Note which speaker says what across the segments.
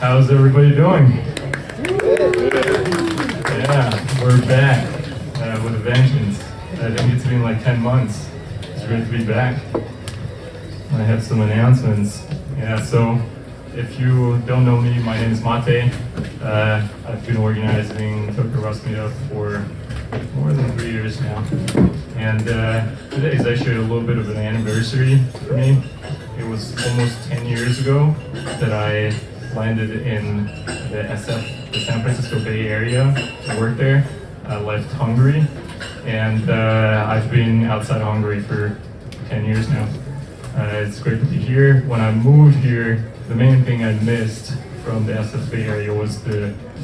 Speaker 1: How's everybody doing? Yeah, we're back with a vengeance. I think it's been like 10 months. It's great to be back. I have some announcements. Yeah, so if you don't know me, my name is Mate. I've been organizing Tokyo Rust Meetup for more than 3 years now. And today is actually a little bit of an anniversary for me. It was almost 10 years ago that I landed in the SF, the San Francisco Bay Area, to work there. I left Hungary, and I've been outside Hungary for 10 years now. It's great to be here. When I moved here, the main thing I missed from the SF Bay Area was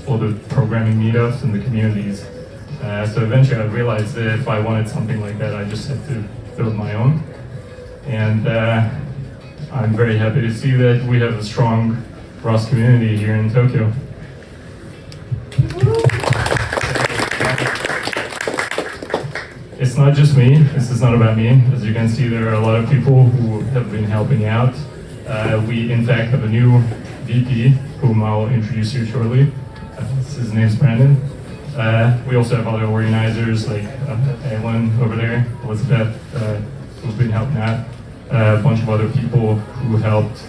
Speaker 1: all the programming meetups and the communities. So eventually I realized that if I wanted something like that, I just had to build my own. And I'm very happy to see that we have a strong Rust community here in Tokyo. It's not just me, this is not about me. As you can see, there are a lot of people who have been helping out. We in fact have a new VP, whom I'll introduce you shortly. His name's Brandon. We also have other organizers like Alan over there, Elizabeth, who's been helping out. A bunch of other people who helped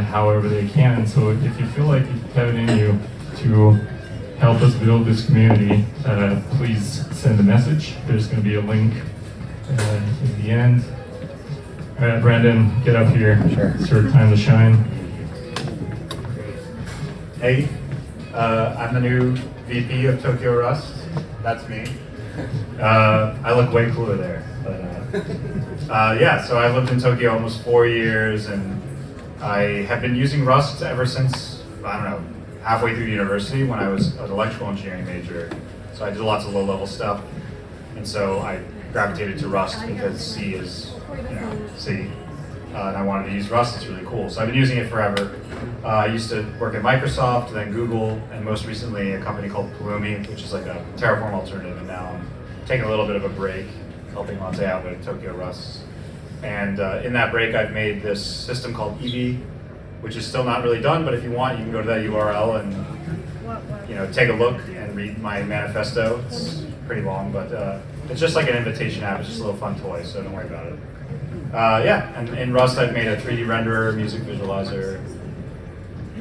Speaker 1: however they can. So if you feel like you have it in you to help us build this community, please send a message. There's going to be a link in the end. All right, Brandon, get up here.
Speaker 2: Sure.
Speaker 1: It's your time to shine.
Speaker 2: Hey, I'm the new VP of Tokyo Rust. That's me. I look way cooler there, but yeah. So I lived in Tokyo almost 4 years, and I have been using Rust ever since, I don't know, halfway through university when I was an electrical engineering major. So I did lots of low-level stuff, and so I gravitated to Rust because C is, C. And I wanted to use Rust. It's really cool. So I've been using it forever. I used to work at Microsoft, then Google, and most recently a company called Pulumi, which is like a Terraform alternative. And now I'm taking a little bit of a break, helping Monte out with Tokyo Rust. And in that break, I've made this system called EV, which is still not really done. But if you want, you can go to that URL and take a look and read my manifesto. It's pretty long, but it's just like an invitation app. It's just a little fun toy, so don't worry about it. Yeah, and in Rust I've made a 3D renderer, music visualizer,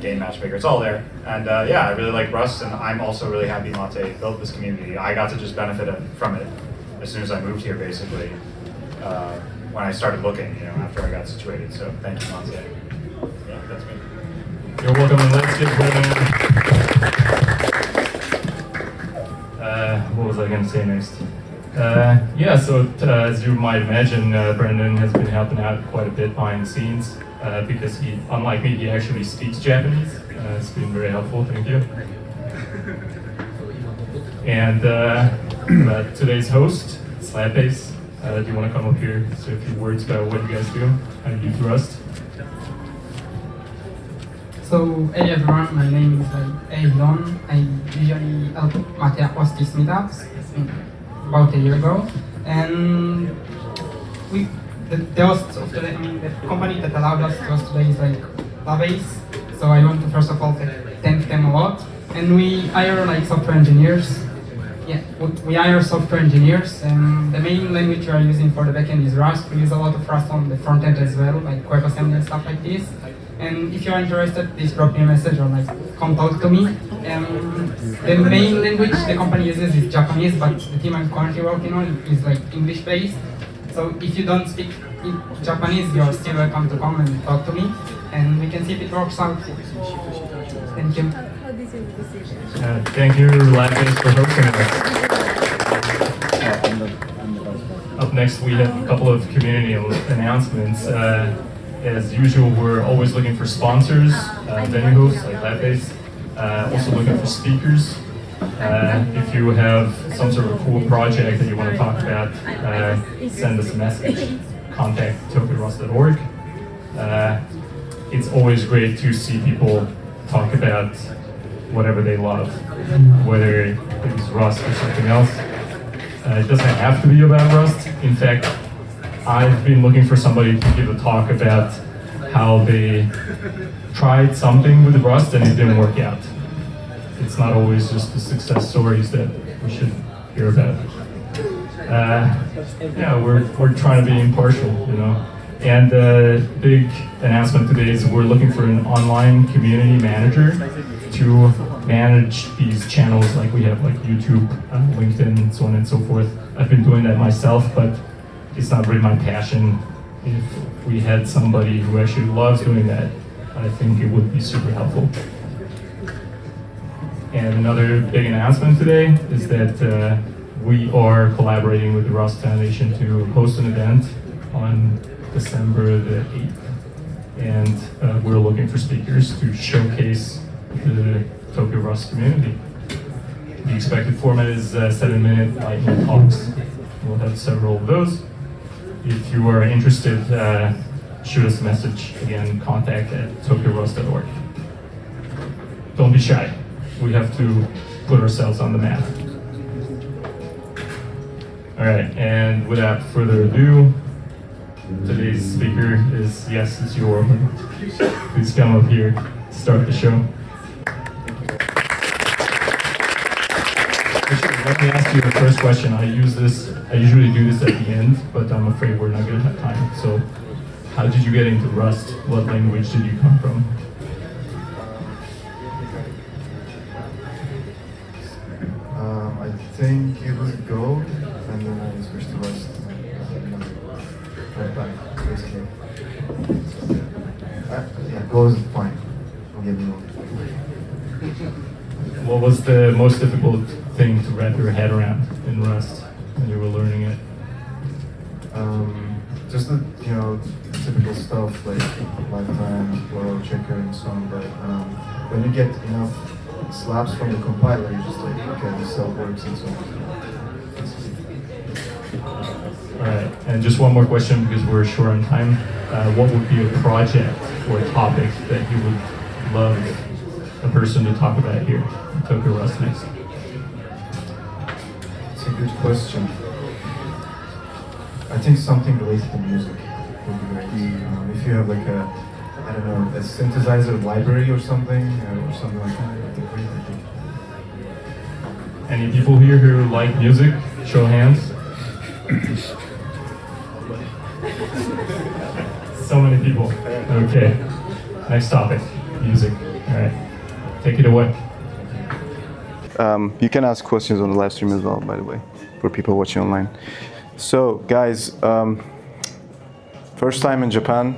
Speaker 2: game matchmaker, it's all there. And yeah, I really like Rust, and I'm also really happy Mate built this community. I got to just benefit from it as soon as I moved here, basically, when I started looking, after I got situated. So thank you, Mate. Yeah, that's me.
Speaker 1: You're welcome, and let's get Brandon. What was I going to say next? Yeah, so as you might imagine, Brandon has been helping out quite a bit behind the scenes because he, unlike me, he actually speaks Japanese. It's been very helpful, thank you. And today's host, Slabbass, do you want to come up here, say a few words about what you guys do, how you do Rust?
Speaker 3: So, hey everyone, my name is Elon. I usually help Mate host these meetups about a year ago, and the host of today, the company that allowed us to host today is Slabbass. So I want to first of all thank them a lot. And we hire software engineers. Yeah, we hire software engineers, and the main language we are using for the backend is Rust. We use a lot of Rust on the front end as well, like WebAssembly and stuff like this. And if you're interested, please drop me a message or come talk to me. The main language the company uses is Japanese, but the team I'm currently working on is English based. So if you don't speak Japanese, you're still welcome to come and talk to me, and we can see if it works out. Thank you.
Speaker 1: Thank you, Latvia, for hosting us. Up next, we have a couple of community announcements. As usual, we're always looking for sponsors, venue hosts like Latvia. Also looking for speakers. If you have some sort of cool project that you want to talk about, send us a message. Contact tokyarust.org. It's always great to see people talk about whatever they love, whether it is Rust or something else. It doesn't have to be about Rust. In fact, I've been looking for somebody to give a talk about how they tried something with Rust and it didn't work out. It's not always just the success stories that we should hear about. Yeah, we're trying to be impartial, you know. And the big announcement today is we're looking for an online community manager to manage these channels like we have, like YouTube, LinkedIn, so on and so forth. I've been doing that myself, but it's not really my passion. If we had somebody who actually loves doing that, I think it would be super helpful. And another big announcement today is that we are collaborating with the Rust Foundation to host an event on December the 8th. And we're looking for speakers to showcase the Tokyo Rust community. The expected format is 7-minute lightning talks. We'll have several of those. If you are interested, shoot us a message. Again, contact@tokyorost.org. Don't be shy. We have to put ourselves on the map. All right, and without further ado, today's speaker is, yes, it's your Orhun. Please come up here to start the show. Actually, let me ask you the first question. I usually do this at the end, but I'm afraid we're not gonna have time. So, how did you get into Rust? What language did you come from?
Speaker 4: I think it was Go, and then I switched to Rust. Right back, basically. Yeah, Go is fine. Don't get me wrong.
Speaker 1: What was the most difficult thing to wrap your head around in Rust when you were learning it?
Speaker 4: Just the typical stuff like lifetime, world checker, and so on. But when you get enough slaps from the compiler, you're just like, okay, this cell works and so on.
Speaker 1: All right, and just one more question because we're short on time. What would be a project or a topic that you would love a person to talk about here in Tokyo Rust next?
Speaker 4: It's a good question. I think something related to music would be great. If you have like a synthesizer library or something like that, that'd be great, I think.
Speaker 1: Any people here who like music? Show of hands. So many people. Okay. Next topic, music. All right. Take it away.
Speaker 5: You can ask questions on the live stream as well, by the way, for people watching online. So, guys, first time in Japan,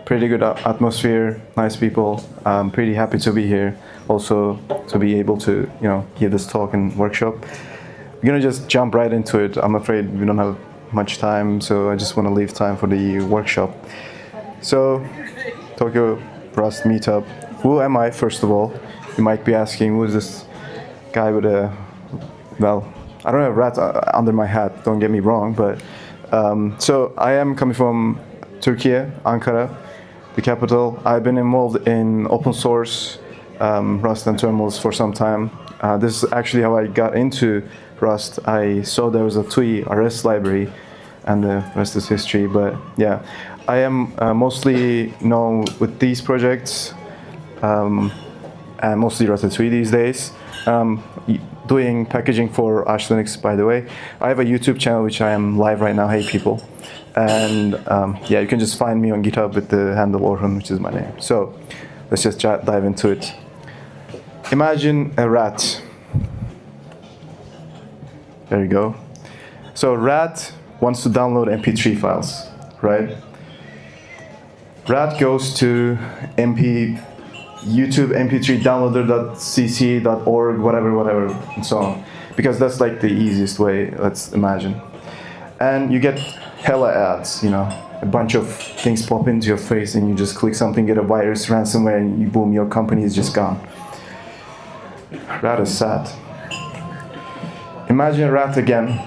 Speaker 5: pretty good atmosphere, nice people. I'm pretty happy to be here. Also, to be able to, give this talk and workshop. We're gonna just jump right into it. I'm afraid we don't have much time, so I just want to leave time for the workshop. So, Tokyo Rust meetup. Who am I, first of all? You might be asking, who is this guy with a, well, I don't have a rat under my hat, don't get me wrong, but so I am coming from Turkey, Ankara, the capital. I've been involved in open source Rust and terminals for some time. This is actually how I got into Rust. I saw there was a TUI RS library, and the rest is history. But yeah, I am mostly known with these projects, and mostly Ratatui these days. Doing packaging for Arch Linux, by the way. I have a YouTube channel which I am live right now. Hey people, and yeah, you can just find me on GitHub with the handle Orhun, which is my name. So let's just dive into it. Imagine a rat. There you go. So rat wants to download MP3 files, right? Rat goes to YouTube MP3 downloader.cc.org, whatever, and so on. Because that's like the easiest way, let's imagine. And you get hella ads, a bunch of things pop into your face and you just click something, get a virus, ransomware, and you, boom, your company is just gone. Rat is sad. Imagine rat again.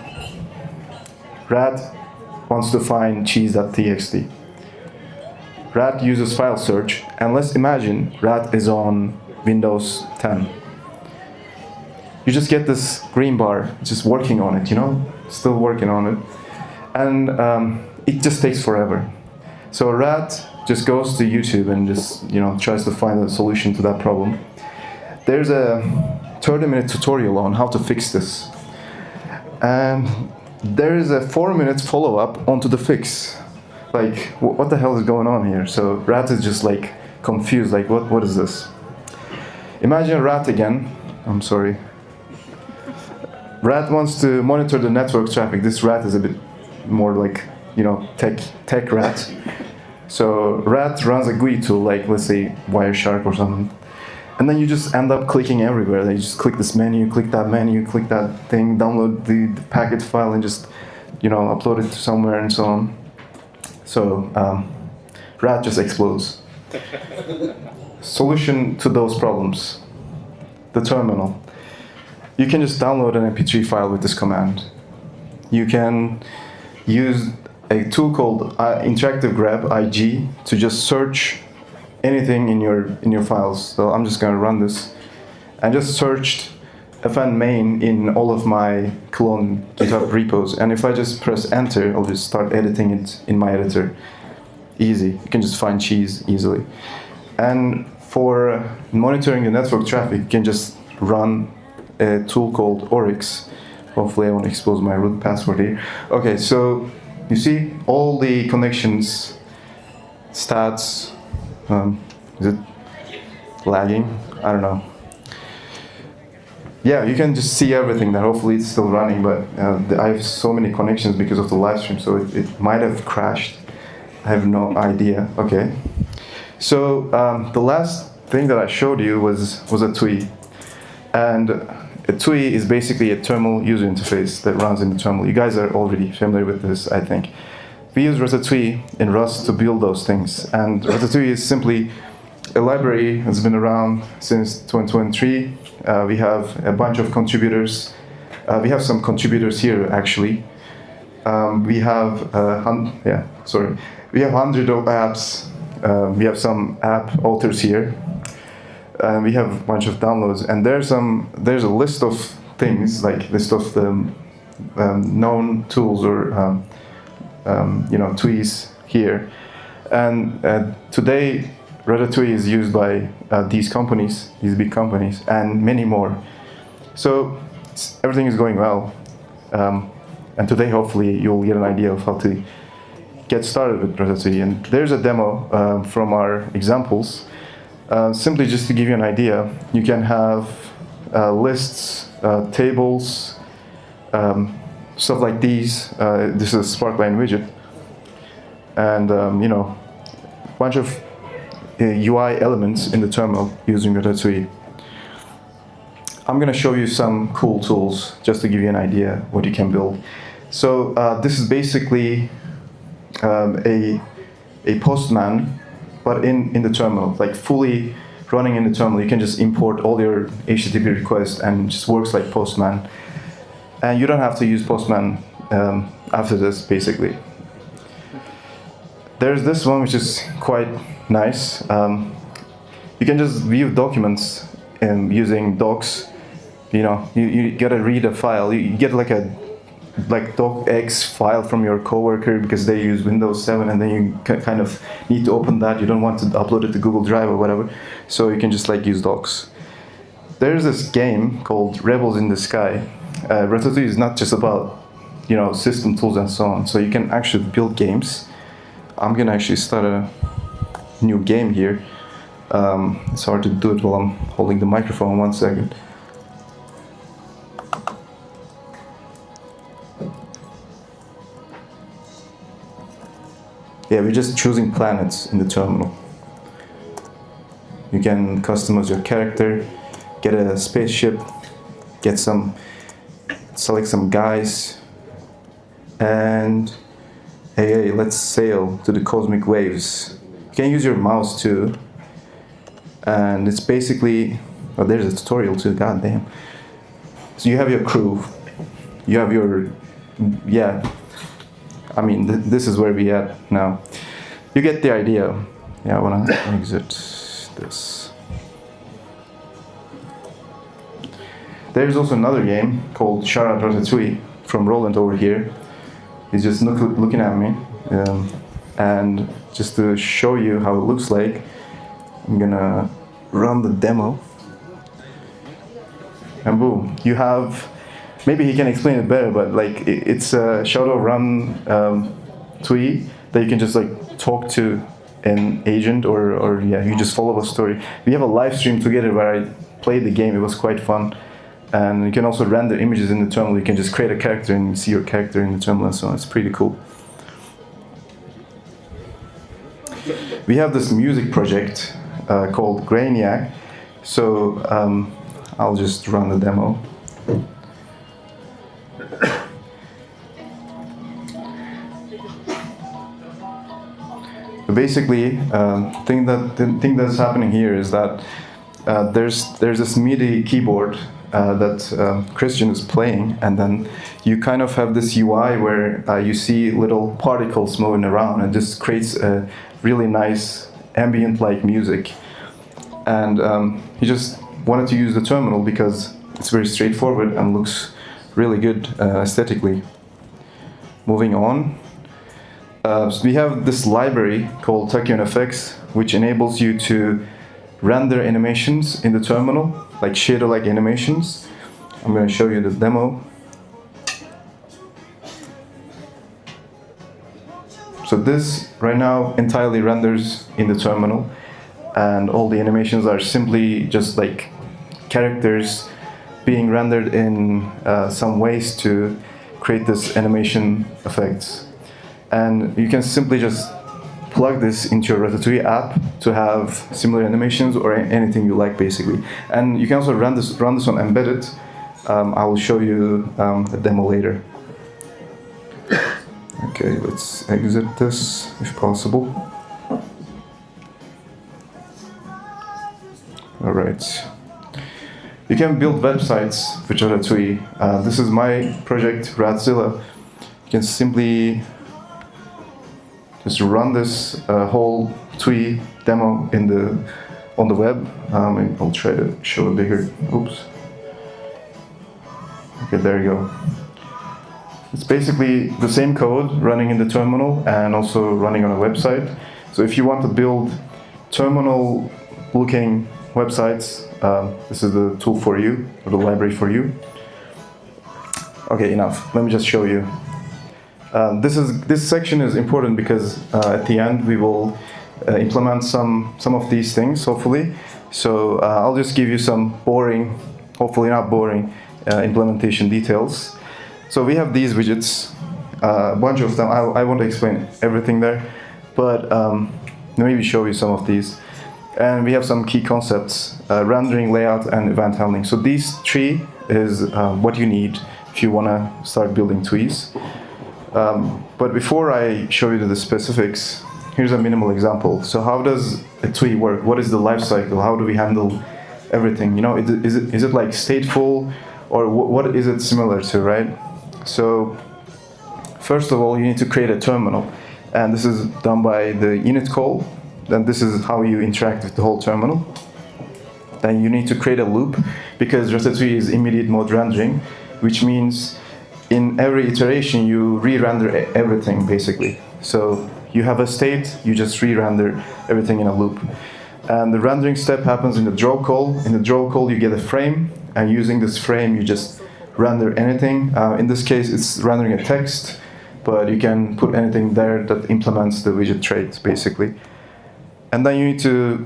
Speaker 5: Rat wants to find cheese.txt. Rat uses file search, and let's imagine rat is on Windows 10. You just get this green bar, just working on it, still working on it. And it just takes forever. So Rat just goes to YouTube and just, tries to find a solution to that problem. There's a 30-minute tutorial on how to fix this. And there is a 4-minute follow-up onto the fix. Like, what the hell is going on here? So Rat is just like confused, like, what is this? Imagine Rat again. I'm sorry. Rat wants to monitor the network traffic. This Rat is a bit more like, tech Rat. So Rat runs a GUI tool, like, let's say Wireshark or something. And then you just end up clicking everywhere. You just click this menu, click that thing, download the packet file and just, upload it to somewhere and so on. So Rat just explodes. Solution to those problems: the terminal. You can just download an MP3 file with this command. You can use a tool called Interactive Grab (IG) to just search anything in your files. So I'm just going to run this. I just searched fn main in all of my clone GitHub repos, and if I just press enter, I'll just start editing it in my editor. Easy. You can just find cheese easily. And for monitoring the network traffic, you can just run a tool called Oryx. Hopefully I won't expose my root password here. Okay, so you see all the connections, stats. Is it lagging? I don't know. Yeah, you can just see everything there. Hopefully it's still running, but I have so many connections because of the live stream, so it might have crashed. I have no idea. Okay. So the last thing that I showed you was a TUI. And a TUI is basically a terminal user interface that runs in the terminal. You guys are already familiar with this, I think. We use Ratatui in Rust to build those things. And Ratatui is simply a library that's been around since 2023. We have a bunch of contributors. We have some contributors here, actually. We have we have hundreds of apps. We have some app authors here. We have a bunch of downloads, and there's a list of things, like list of the known tools or TUIs here. And today, Ratatouille is used by these companies, these big companies, and many more. So everything is going well. And today, hopefully, you'll get an idea of how to get started with Ratatouille. And there's a demo from our examples. Simply just to give you an idea, you can have lists, tables, stuff like these. This is a Sparkline widget. And, a bunch of UI elements in the terminal using Ratatouille. I'm going to show you some cool tools just to give you an idea what you can build. So this is basically a Postman, but in the terminal, like fully running in the terminal. You can just import all your HTTP requests and it just works like Postman. And you don't have to use Postman after this, basically. There's this one which is quite nice. You can just view documents using docs. You gotta read a file. You get like docx file from your coworker because they use Windows 7, and then you kind of need to open that. You don't want to upload it to Google Drive or whatever, so you can just use docs. There's this game called Rebels in the Sky. Ratatouille is not just about system tools and so on. So you can actually build games. I'm gonna actually start a new game here. It's hard to do it while I'm holding the microphone. 1 second. Yeah, we're just choosing planets in the terminal. You can customize your character, get a spaceship, select some guys, and hey, let's sail to the cosmic waves. You can use your mouse too, and it's basically, there's a tutorial too, goddamn. So you have your crew, you have your, this is where we at now. You get the idea. Yeah, I wanna exit this. There's also another game called Shout Out Ratatouille from Roland over here. He's just looking at me. And just to show you how it looks like, I'm gonna run the demo. And boom, you have, maybe he can explain it better, but like it's a Shadowrun Tui that you can just like talk to an agent or yeah, you just follow a story. We have a live stream together where I played the game. It was quite fun. And you can also render images in the terminal. You can just create a character and see your character in the terminal and so on. It's pretty cool. We have this music project called Grainiac. So I'll just run the demo. Basically, the thing that's happening here is that there's this MIDI keyboard that Christian is playing, and then you kind of have this UI where you see little particles moving around, and this creates a really nice ambient-like music. And he just wanted to use the terminal because it's very straightforward and looks really good aesthetically. Moving on. So we have this library called TachionFX, which enables you to render animations in the terminal, like shader-like animations. I'm going to show you the demo. So this right now entirely renders in the terminal, and all the animations are simply just like characters being rendered in some ways to create this animation effects. And you can simply just plug this into your Ratatui app to have similar animations or anything you like, basically. And you can also run this on embedded. I will show you a demo later. Okay, let's exit this if possible. All right. You can build websites with Ratatui. This is my project, Ratzilla. You can simply just run this whole Tui demo on the web. I'll try to show a bigger. Oops. Okay, there you go. It's basically the same code running in the terminal and also running on a website. So if you want to build terminal-looking websites, this is the tool for you, or the library for you. Okay, enough. Let me just show you. This section is important because at the end we will implement some of these things, hopefully. So I'll just give you some boring, hopefully not boring, implementation details. So we have these widgets, a bunch of them. I won't explain everything there, but maybe show you some of these. And we have some key concepts, rendering, layout, and event handling. So these three is what you need if you want to start building Tuis. But before I show you the specifics, here's a minimal example. So how does a Tui work? What is the life cycle? How do we handle everything? You know, is it like stateful, or what is it similar to, right? So first of all, you need to create a terminal, and this is done by the init call. Then this is how you interact with the whole terminal. Then you need to create a loop, because Ratatouille is immediate mode rendering, which means in every iteration you re-render everything, basically. So you have a state, you just re-render everything in a loop. And the rendering step happens in the draw call. In the draw call you get a frame, and using this frame you just render anything. In this case it's rendering a text, but you can put anything there that implements the widget trait, basically. And then you need to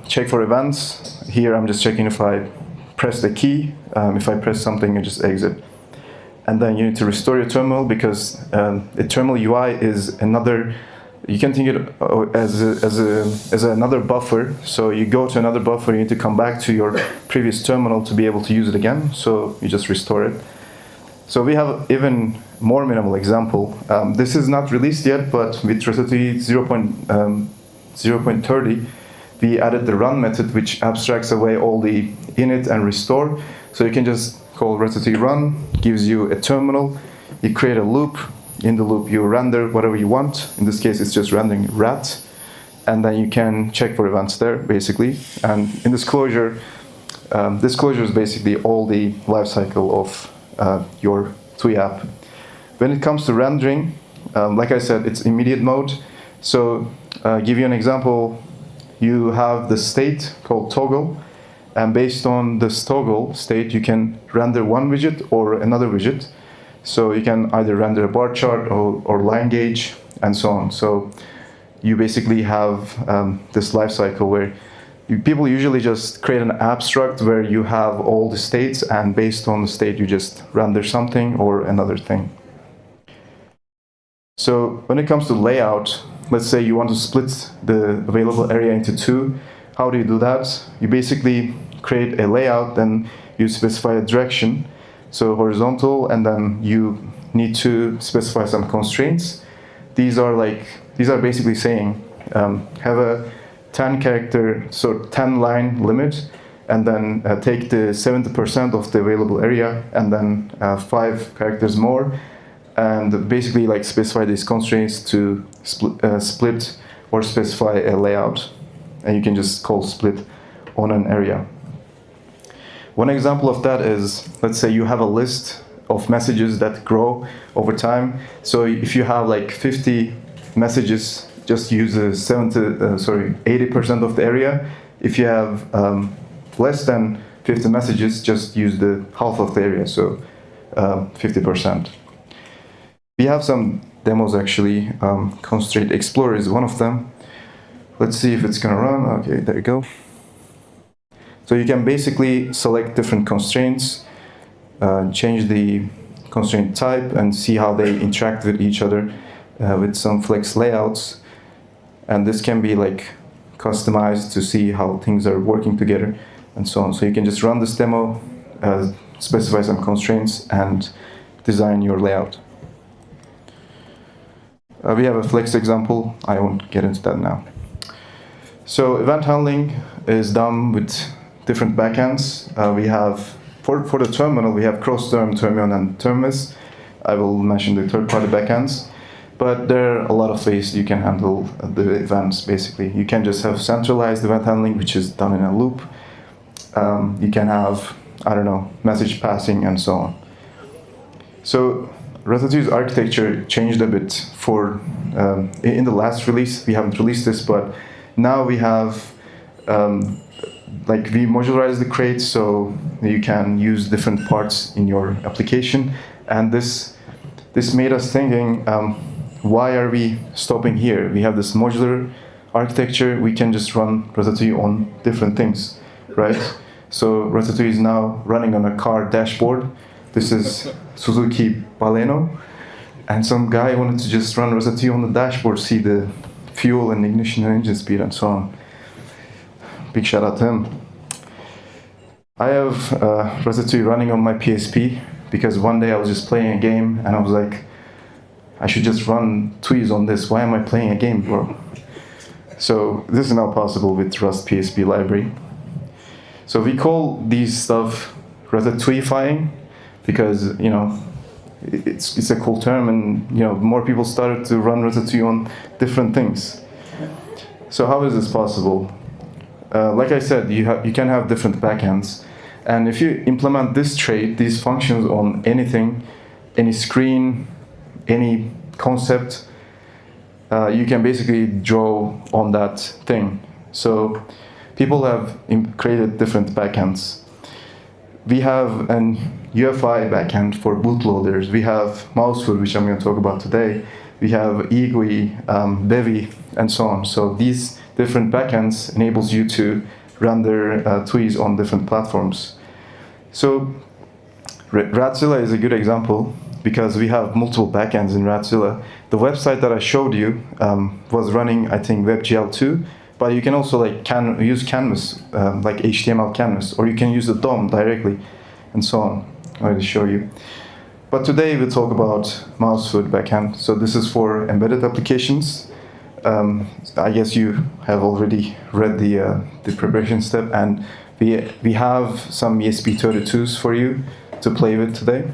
Speaker 5: check for events. Here I'm just checking if I press the key. If I press something, I just exit. And then you need to restore your terminal, because a terminal UI is another, you can think it as another buffer. So you go to another buffer, you need to come back to your previous terminal to be able to use it again. So you just restore it. So we have even more minimal example. This is not released yet, but with Ratatouille 0.30, we added the run method, which abstracts away all the init and restore. So you can just call Ratatouille run, gives you a terminal, you create a loop, in the loop you render whatever you want. In this case it's just rendering rat, and then you can check for events there, basically. And in this closure is basically all the lifecycle of your Tui app. When it comes to rendering, like I said, it's immediate mode. So, give you an example. You have the state called toggle, and based on this toggle state, you can render one widget or another widget. So you can either render a bar chart or line gauge and so on. So you basically have this life cycle where people usually just create an abstract where you have all the states, and based on the state, you just render something or another thing. So when it comes to layout, let's say you want to split the available area into two. How do you do that? You basically create a layout, then you specify a direction, so horizontal, and then you need to specify some constraints. These are basically saying have a 10 character, so 10 line limit, and then take the 70% of the available area, and then 5 characters more, and basically like specify these constraints to split or specify a layout, and you can just call split on an area. One example of that is, let's say you have a list of messages that grow over time. So if you have like 50 messages, just use 80% of the area. If you have less than 50 messages, just use the half of the area, so 50%. We have some demos actually. Constraint Explorer is one of them. Let's see if it's gonna run. Okay, there you go. So you can basically select different constraints, change the constraint type, and see how they interact with each other with some flex layouts. And this can be like customized to see how things are working together and so on. So you can just run this demo, specify some constraints, and design your layout. We have a flex example. I won't get into that now. So event handling is done with different backends. We have, for the terminal, we have cross-term, terminal, and terminus. I will mention the third-party backends. But there are a lot of ways you can handle the events, basically. You can just have centralized event handling, which is done in a loop. You can have, I don't know, message passing and so on. So Ratatui's architecture changed a bit for, in the last release. We haven't released this, but now we have, we modularize the crates so you can use different parts in your application. And this made us thinking, why are we stopping here? We have this modular architecture. We can just run Ratatouille on different things, right? So Ratatouille is now running on a car dashboard. This is Suzuki Baleno. And some guy wanted to just run Ratatouille on the dashboard, see the fuel and ignition and engine speed and so on. Big shout out to him. I have Ratatouille running on my PSP because one day I was just playing a game and I was like, I should just run Tuis on this. Why am I playing a game, bro? So this is now possible with Rust PSP library. So we call these stuff Ratatouilleifying because, you know, it's a cool term, and, you know, more people started to run Ratatouille on different things. So how is this possible? Like I said, you can have different backends, and if you implement this trait, these functions on anything, any screen, any concept, you can basically draw on that thing. So people have created different backends. We have an UFI backend for bootloaders. We have Mousefood, which I'm going to talk about today. We have eGUI, Bevy, and so on. So these different backends enables you to render Tuis on different platforms. So Ratzilla is a good example because we have multiple backends in Ratzilla. The website that I showed you was running, I think, WebGL2, but you can also use Canvas, like HTML Canvas, or you can use the DOM directly, and so on. I will show you. But today we'll talk about Mousefood backend. So this is for embedded applications. I guess you have already read the preparation step, and we have some ESP32s for you to play with today.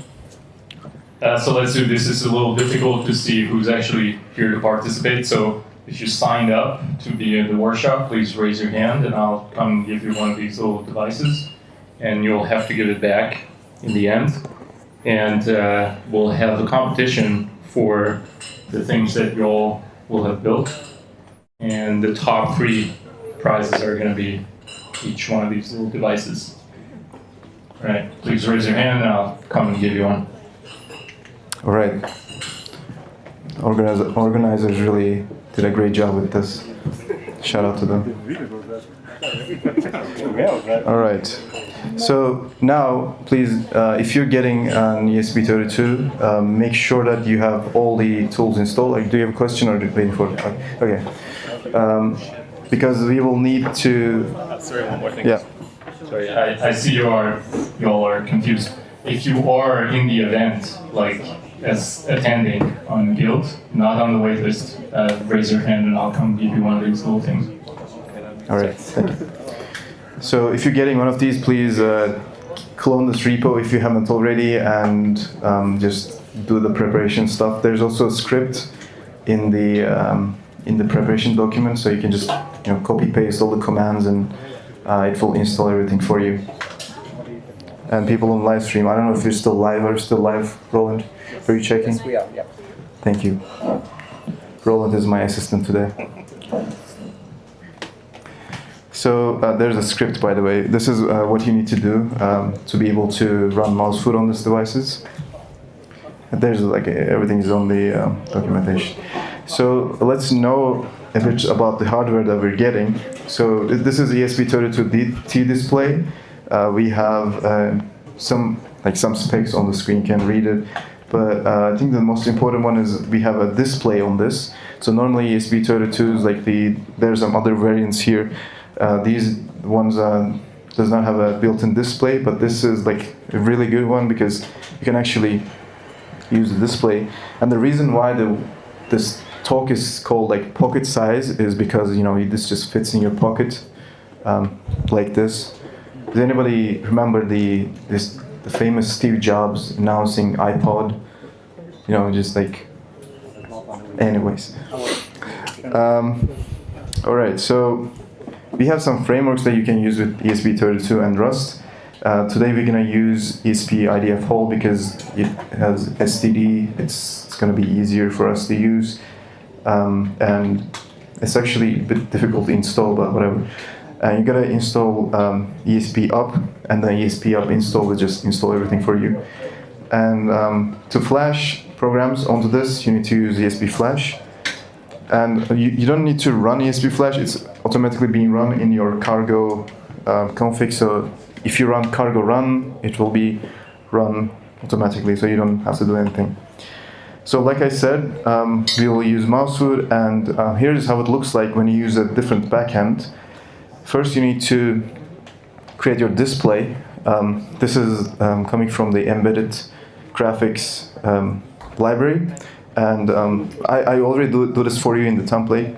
Speaker 1: So let's do this. It's a little difficult to see who's actually here to participate. So if you signed up to be in the workshop, please raise your hand and I'll come give you one of these little devices. And you'll have to give it back in the end. And we'll have a competition for the things that you all will have built. And the top 3 prizes are going to be each one of these little devices. All right, please raise your hand and I'll come and give you one.
Speaker 5: All right. Organizers really did a great job with this. Shout out to them. All right. So now, please, if you're getting an ESP32, make sure that you have all the tools installed. Like, do you have a question or waiting for it? Okay. Because we will need to.
Speaker 1: Sorry, one more thing.
Speaker 5: Yeah.
Speaker 1: Sorry, I see you all are confused. If you are in the event, like as attending on Guild, not on the wait list, raise your hand and I'll come give you one of these little things.
Speaker 5: All right, thank you. So if you're getting one of these, please clone this repo if you haven't already, and just do the preparation stuff. There's also a script in the preparation document, so you can just copy paste all the commands and it will install everything for you. And people on live stream, I don't know if you're still live or still live, Roland. Are you checking?
Speaker 6: Yes, we are. Yeah.
Speaker 5: Thank you. Roland is my assistant today. So there's a script, by the way. This is what you need to do to be able to run mousefoot on these devices. There's everything is on the documentation. So let's know a bit about the hardware that we're getting. So this is ESP32T display. We have some specs on the screen, you can read it. But I think the most important one is we have a display on this. So normally ESP32s, there's some other variants here. These ones does not have a built-in display, but this is a really good one because you can actually use the display. And the reason why this talk is called pocket size is because this just fits in your pocket like this. Does anybody remember the famous Steve Jobs announcing iPod? Anyways. All right, so we have some frameworks that you can use with ESP32 and Rust. Today we're going to use ESP IDF Hall because it has STD. It's going to be easier for us to use. And it's actually a bit difficult to install, but whatever. You gotta install ESP up, and then ESP up install will just install everything for you. And to flash programs onto this, you need to use ESP Flash. And you don't need to run ESP Flash, it's automatically being run in your cargo config. So if you run cargo run, it will be run automatically, so you don't have to do anything. So like I said, we will use mousefoot, and here's how it looks like when you use a different backend. First, you need to create your display. This is coming from the embedded graphics library, and I already do this for you in the template.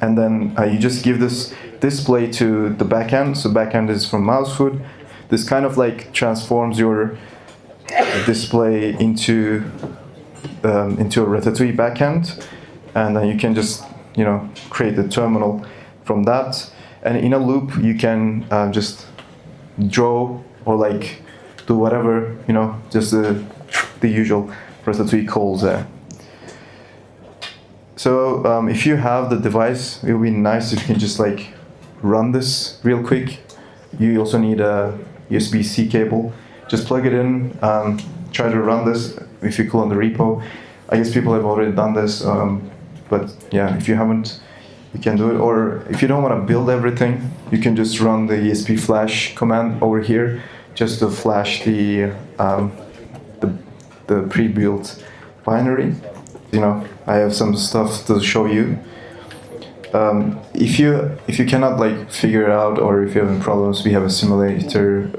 Speaker 5: And then you just give this display to the backend. So backend is from mousefoot. This kind of transforms your display into a Ratatui backend, and then you can just create a terminal from that. And in a loop, you can just draw or do whatever, just the usual Ratatouille calls there. So if you have the device, it would be nice if you can just run this real quick. You also need a USB-C cable. Just plug it in, try to run this if you clone the repo. I guess people have already done this, but yeah, if you haven't, you can do it. Or if you don't want to build everything, you can just run the ESP flash command over here just to flash the pre-built binary. I have some stuff to show you. If you cannot figure it out, or if you have any problems, we have a simulator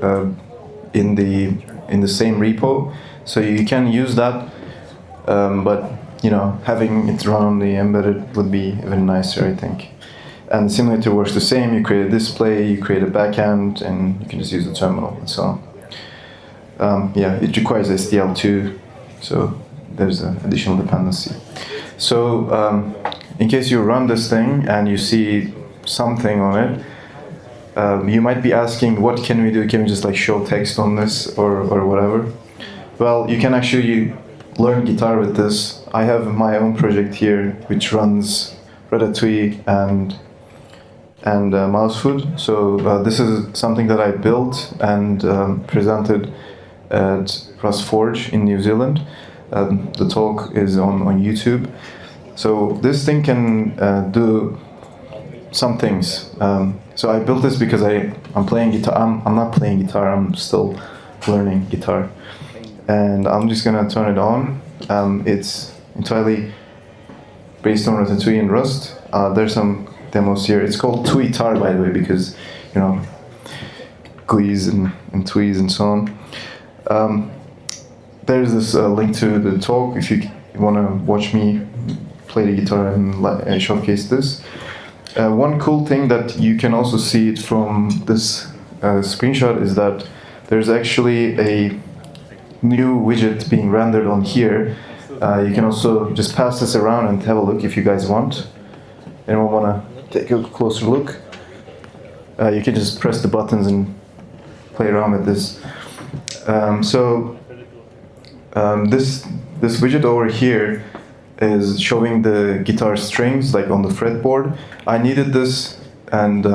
Speaker 5: in the same repo, so you can use that. But having it run on the embedded would be even nicer, I think. And the simulator works the same. You create a display, you create a backend, and you can just use the terminal and so on. Yeah, it requires SDL2, so there's an additional dependency. So in case you run this thing and you see something on it, you might be asking, what can we do? Can we just show text on this or whatever? Well, you can actually learn guitar with this. I have my own project here which runs Ratatui and mouse food. So this is something that I built and presented at Forge in New Zealand. The talk is on YouTube. So this thing can do some things. So I built this because I'm playing guitar. I'm not playing guitar. I'm still learning guitar, and I'm just gonna turn it on. It's entirely based on Ratatouille and Rust. There's some demos here. It's called Tui-tar, by the way, because GUIs and Tuis and so on. There's this link to the talk if you want to watch me play the guitar and showcase this. One cool thing that you can also see it from this screenshot is that there's actually a new widget being rendered on here. You can also just pass this around and have a look if you guys want. Anyone want to take a closer look? You can just press the buttons and play around with this. This widget over here is showing the guitar strings like on the fretboard. I needed this, and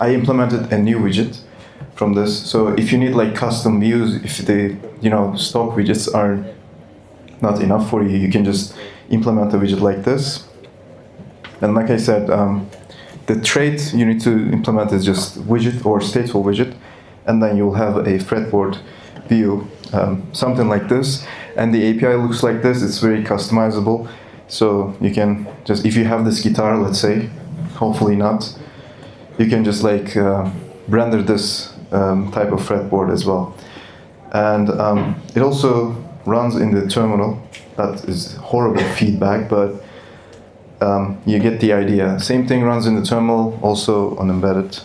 Speaker 5: I implemented a new widget from this. So if you need like custom views, if the stock widgets are not enough for you, you can just implement a widget like this. And like I said, the trait you need to implement is just widget or stateful widget, and then you'll have a fretboard view, something like this. And the API looks like this. It's very customizable. So you can just, if you have this guitar, let's say, hopefully not, you can just like render this type of fretboard as well. And it also runs in the terminal. That is horrible feedback, but you get the idea. Same thing runs in the terminal, also on embedded.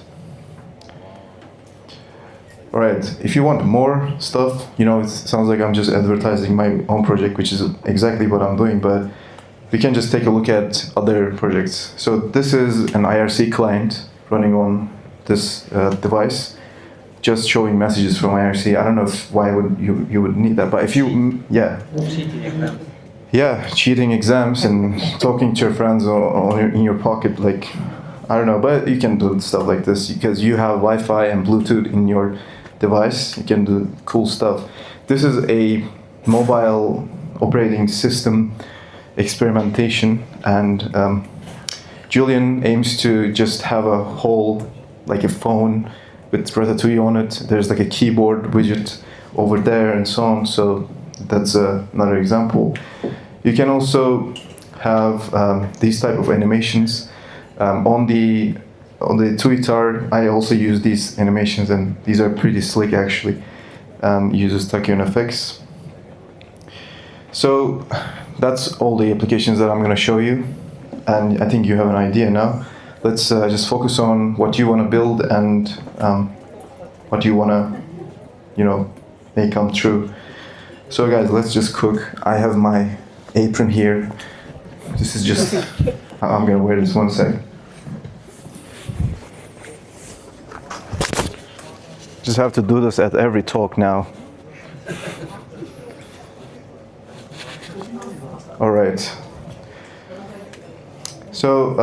Speaker 5: All right, if you want more stuff, it sounds like I'm just advertising my own project, which is exactly what I'm doing, but we can just take a look at other projects. So this is an IRC client running on this device, just showing messages from IRC. I don't know why you would need that, but if you, cheating exams and talking to your friends in your pocket, like, I don't know, but you can do stuff like this because you have Wi-Fi and Bluetooth in your device. You can do cool stuff. This is a mobile operating system experimentation, and Julian aims to just have a whole, like a phone with Ratatouille on it. There's like a keyboard widget over there and so on. So that's another example. You can also have these type of animations on the Tui-tar. I also use these animations, and these are pretty slick actually. Uses Tachyon effects. So that's all the applications that I'm going to show you, and I think you have an idea now. Let's just focus on what you want to build and what you want to, make come true. So guys, let's just cook. I have my apron here. This is just, I'm going to wear this one second. Just have to do this at every talk now. All right. So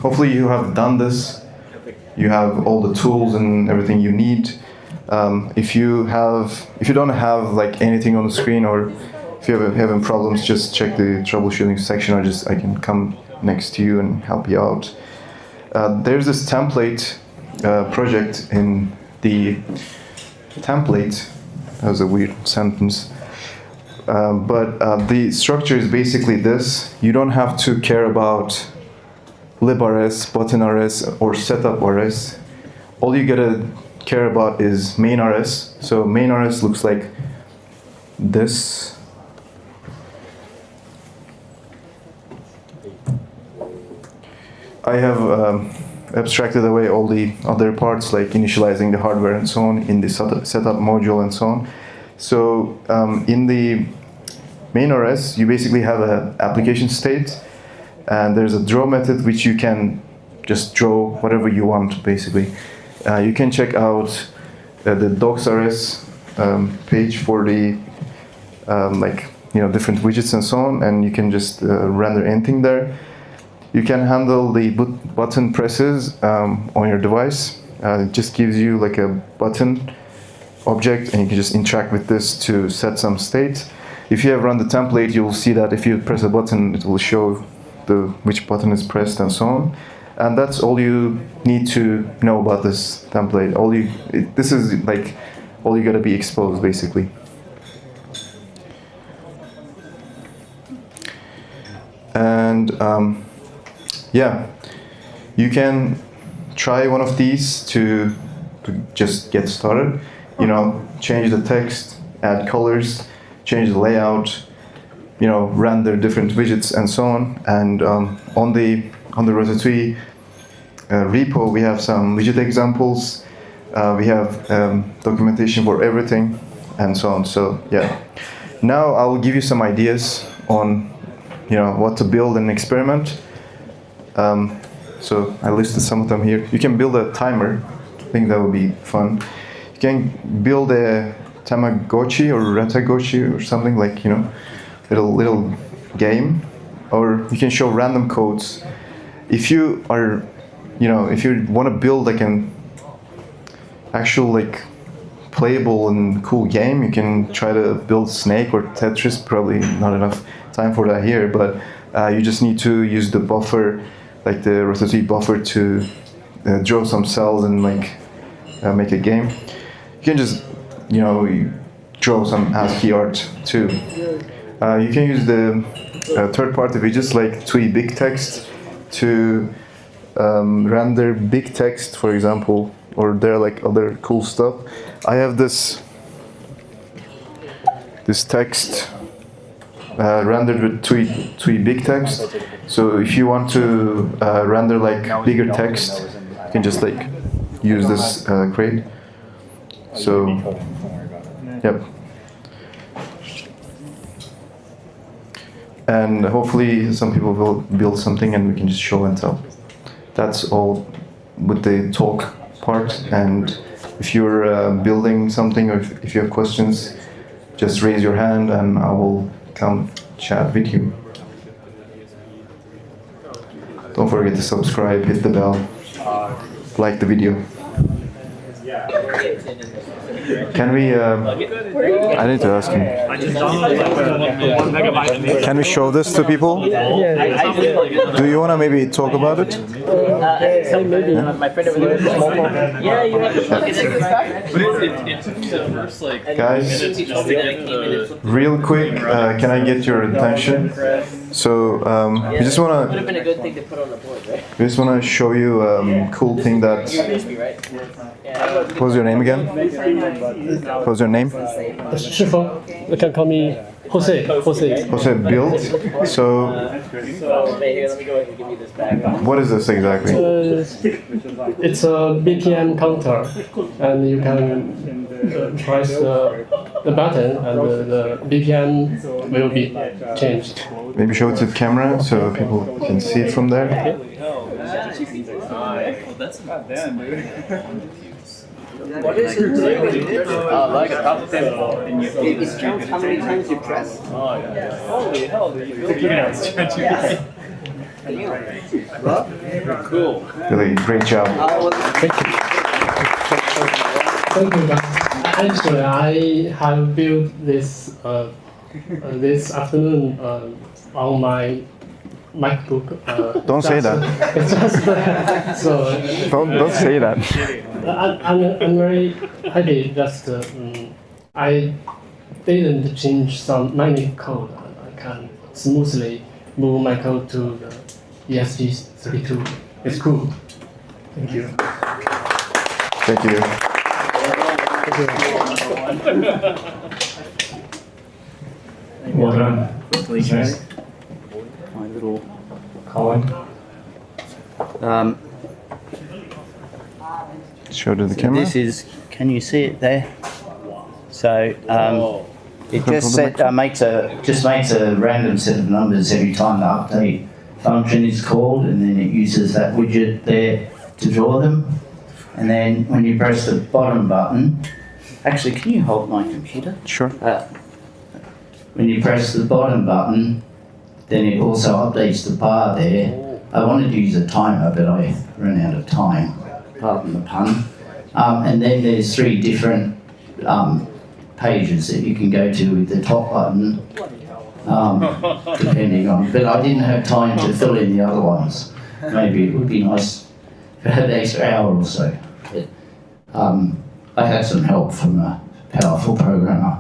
Speaker 5: hopefully you have done this. You have all the tools and everything you need. If you don't have like anything on the screen, or if you're having problems, just check the troubleshooting section, or I can come next to you and help you out. There's this template project in the template. That was a weird sentence. But the structure is basically this. You don't have to care about libRS, buttonRS, or setupRS. All you gotta care about is mainRS. So mainRS looks like this. I have abstracted away all the other parts, like initializing the hardware and so on, in the setup module and so on. So in the mainRS, you basically have an application state, and there's a draw method which you can just draw whatever you want, basically. You can check out the docsRS page for the different widgets and so on, and you can just render anything there. You can handle the button presses on your device. It just gives you like a button object, and you can just interact with this to set some state. If you have run the template, you will see that if you press a button, it will show which button is pressed and so on. And that's all you need to know about this template. This is like all you gotta be exposed basically. And yeah, you can try one of these to just get started. You know, change the text, add colors, change the layout, you know, render different widgets and so on. And on the Ratatui repo, we have some widget examples. We have documentation for everything and so on. So yeah, now I will give you some ideas on, you know, what to build and experiment. So I listed some of them here. You can build a timer. I think that would be fun. You can build a Tamagotchi or Ratatouille or something, like, you know, little game. Or you can show random codes. If you are, you know, if you want to build like an actual like playable and cool game, you can try to build Snake or Tetris. Probably not enough time for that here, but you just need to use the buffer, like the Ratatouille buffer, to draw some cells and like make a game. You can just, you know, draw some ASCII art too. You can use the third-party widgets like TUI Big Text to render big text, for example, or there are like other cool stuff. I have this text rendered with TUI Big Text. So if you want to render like bigger text, you can just like use this crate. So, yep. And hopefully some people will build something and we can just show and tell. That's all with the talk part. And if you're building something, or if you have questions, just raise your hand and I will come chat with you. Don't forget to subscribe, hit the bell, like the video. Can we, I need to ask him. Can we show this to people? Do you want to maybe talk about it?
Speaker 6: Maybe. My friend over there is small. Yeah, you have to plug it in. It took the first like
Speaker 5: guys, real quick, can I get your attention? So we just
Speaker 6: would
Speaker 5: want
Speaker 6: have been a good thing to put on the board, right?
Speaker 5: we just want to show you a cool thing that. What's your name again? What's your name?
Speaker 7: 师傅, you can call me Jose.
Speaker 5: Jose built. So
Speaker 6: Here, let me go ahead and give you this back.
Speaker 5: what is this exactly?
Speaker 7: It's a BPM counter, and you can press the button, and the BPM will be changed.
Speaker 5: Maybe show it to the camera so people can see it from there.
Speaker 6: What is it? Like a top 10. It counts how many times you press. Holy hell, Cool.
Speaker 5: Really great job.
Speaker 7: Thank you. Actually, I have built this this afternoon on my MacBook.
Speaker 5: Don't say that.
Speaker 7: It's just so.
Speaker 5: Don't say that.
Speaker 7: I'm very happy that I didn't change some many code. I can smoothly move my code to the ESP32. It's cool. Thank you.
Speaker 5: Thank you.
Speaker 1: Well done. Nice.
Speaker 8: My little.
Speaker 1: Colin?
Speaker 5: Show to the camera.
Speaker 8: This is. Can you see it there? So it just makes a random set of numbers every time the update function is called, and then it uses that widget there to draw them. And then when you press the bottom button, actually, can you hold my computer?
Speaker 5: Sure.
Speaker 8: When you press the bottom button, then it also updates the bar there I wanted to use a timer, but I ran out of time, pardon the pun. And then there's 3 different pages that you can go to with the top button, depending on, but I didn't have time to fill in the other ones. Maybe it would be nice if I had an extra hour or so. But, I had some help from a powerful programmer.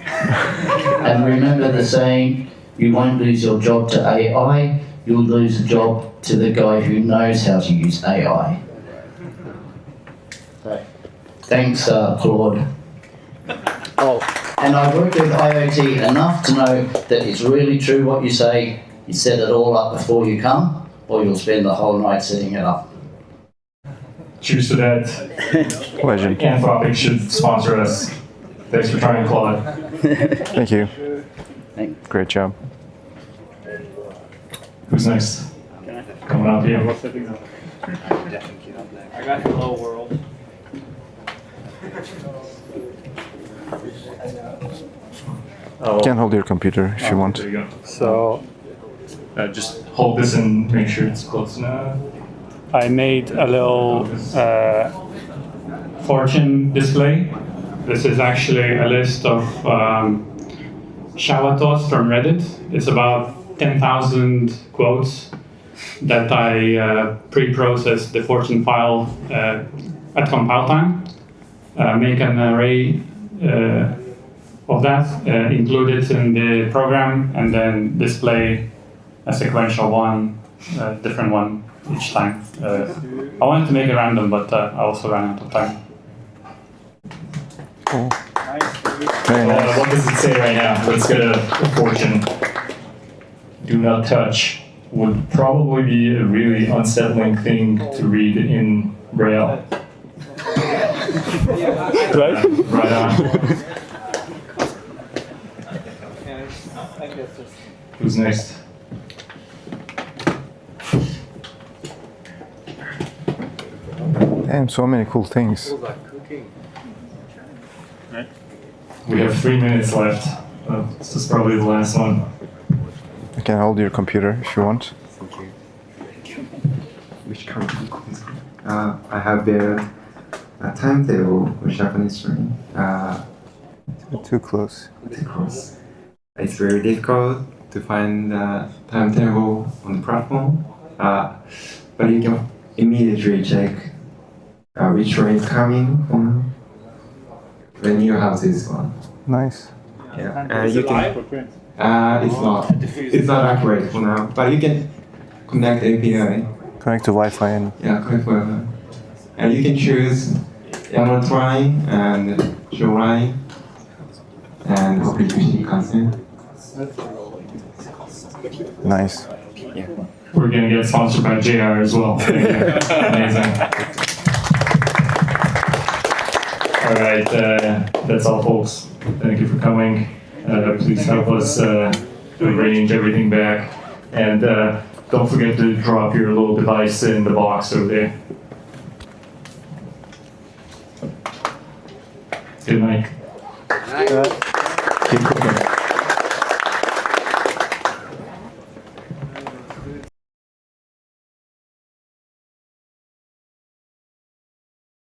Speaker 8: And remember the saying, you won't lose your job to AI, you'll lose a job to the guy who knows how to use AI. So, thanks, Claude. Oh, and I've worked with IoT enough to know that it's really true what you say. You set it all up before you come, or you'll spend the whole night setting it up.
Speaker 1: Cheers to that.
Speaker 5: Legend.
Speaker 1: Anthropic should sponsor us. Thanks for trying, Claude.
Speaker 5: Thank you.
Speaker 8: Thanks.
Speaker 5: Great job.
Speaker 1: Who's next? Coming up here.
Speaker 6: I got Hello World.
Speaker 1: Oh,
Speaker 5: You can hold your computer if you want.
Speaker 1: there you go.
Speaker 9: So
Speaker 1: Just hold this and make sure it's close enough.
Speaker 9: I made a little fortune display. This is actually a list of shower thoughts from Reddit. It's about 10,000 quotes that I pre-processed the fortune file at compile time. Make an array of that, include it in the program, and then display a sequential one, different one each time. I wanted to make it random, but I also ran out of time.
Speaker 5: Cool. Very nice.
Speaker 1: What does it say right now? Let's get a fortune. Do not touch would probably be a really unsettling thing to read in Braille.
Speaker 9: Right?
Speaker 1: Right on. Who's next?
Speaker 5: Damn, so many cool things.
Speaker 1: We have 3 minutes left. This is probably the last one.
Speaker 5: You can hold your computer if you want.
Speaker 10: Which company? I have the timetable for Japanese training.
Speaker 5: Too close.
Speaker 10: Because it's very difficult to find the timetable on the platform, but you can immediately check which train is coming from when you have this one.
Speaker 5: Nice.
Speaker 10: Yeah, and you can. It's not accurate for now, but you can connect API.
Speaker 5: Connect to Wi-Fi and
Speaker 10: Yeah, connect Wi-Fi, and you can choose Yaml line and show line and public consent.
Speaker 5: nice.
Speaker 1: We're gonna get sponsored by JR as well. Amazing. All right, that's all, folks. Thank you for coming. Please help us arrange everything back, and don't forget to drop your little device in the box over there. Good night.
Speaker 8: Good night.
Speaker 1: Keep cooking.